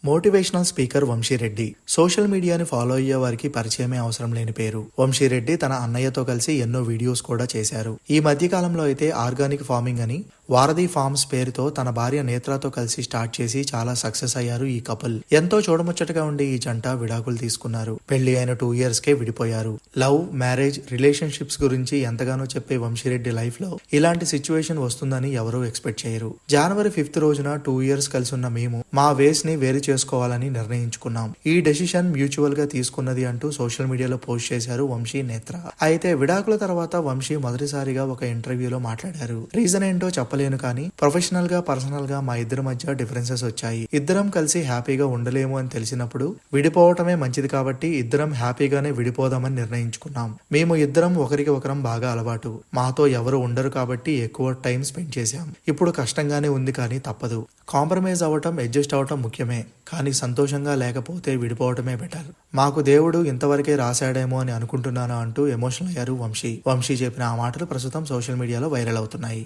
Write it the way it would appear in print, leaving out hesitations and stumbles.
Motivational speaker Vamsi Reddy. Social మీడియాని follow అయ్యే వారికి పరిచయమే అవసరం లేని పేరు. వంశీరెడ్డి తన అన్నయ్యతో కలిసి ఎన్నో వీడియోస్ కూడా చేశారు. ఈ మధ్య కాలంలో అయితే ఆర్గానిక్ ఫార్మింగ్ అని వారధి ఫార్మ్స్ పేరుతో తన భార్య నేత్రాతో కలిసి స్టార్ట్ చేసి చాలా సక్సెస్ అయ్యారు ఈ కపుల్. ఎంతో చూడముచ్చటగా ఉండే ఈ జంట విడాకులు తీసుకున్నారు. పెళ్లి అయిన 2 years కే విడిపోయారు. లవ్, మ్యారేజ్, రిలేషన్షిప్స్ గురించి ఎంతగానో చెప్పే వంశీరెడ్డి లైఫ్ లో ఇలాంటి సిచ్యువేషన్ వస్తుందని ఎవరూ ఎక్స్పెక్ట్ చేయరు. January 5th రోజున 2 years కలిసి ఉన్న మేము మా వేస్ ని వేరు చేసుకోవాలని నిర్ణయించుకున్నాం. ఈ డెసిషన్ మ్యూచువల్ గా తీసుకున్నది అంటూ సోషల్ మీడియాలో పోస్ట్ చేశారు వంశీ, నేత్ర. అయితే విడాకుల తర్వాత వంశీ మొదటిసారిగా ఒక ఇంటర్వ్యూలో మాట్లాడారు. రీజన్ ఏంటో చెప్పలేను కానీ ప్రొఫెషనల్ గా, పర్సనల్ గా మా ఇద్దరి మధ్య డిఫరెన్సెస్ వచ్చాయి. ఇద్దరం కలిసి హ్యాపీగా ఉండలేము అని తెలిసినప్పుడు విడిపోవటమే మంచిది కాబట్టి ఇద్దరం హ్యాపీగానే విడిపోదామని నిర్ణయించుకున్నాం. మేము ఇద్దరం ఒకరికి ఒకరం బాగా అలవాటు. మాతో ఎవరు ఉండరు కాబట్టి ఎక్కువ టైం స్పెండ్ చేశాం. ఇప్పుడు కష్టంగానే ఉంది కానీ తప్పదు. కాంప్రమైజ్ అవ్వటం, అడ్జస్ట్ అవటం ముఖ్యమే, కానీ సంతోషంగా లేకపోతే విడిపోవటమే బెటర్. మాకు దేవుడు ఇంతవరకే రాశాడేమో అని అనుకుంటున్నాను అంటూ ఎమోషనల్ అయ్యారు వంశీ. వంశీ చెప్పిన ఆ మాటలు ప్రస్తుతం సోషల్ మీడియాలో వైరల్ అవుతున్నాయి.